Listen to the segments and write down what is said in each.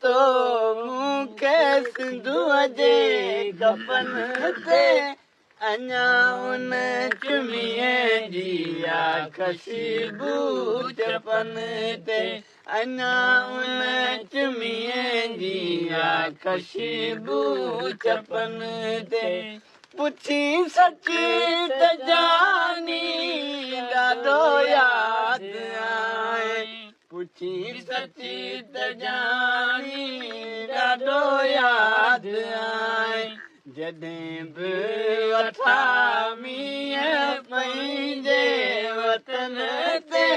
तो मूंखे सिंधूअ जे कपन ते अञा उन चुमीअ जी खुशबू चपन ते अञा उन चुमीअ जी खुशबू चपन ते पुछी सची त जानी ॾाढो यादि आए पुछी सची त जानी ॾाढो यादि आए जॾहिं बि वठा मींहं पंहिंजे वतन ते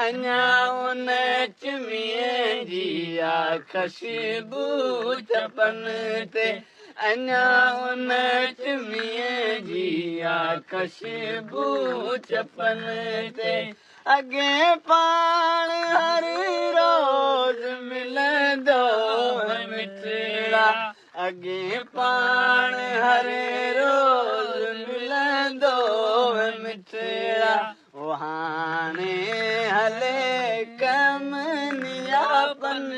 अञा उन चुमीअ जी खुशबू चपन ते अञा उन चुमीअ जी खुशबू चपन ते अॻे पाण हर रोज़ मिलंदो मिठड़ा अॻे पाण हर रोज़ मिलंदो मिठड़ा ओ हाणे हले कम नियापन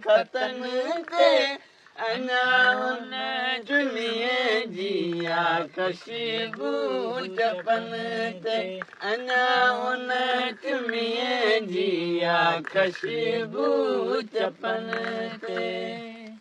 खतन ते अञा उन चुमीअ जी खुशबू चपन ते अञा उन चुमीअ जी खुशबू चपन ते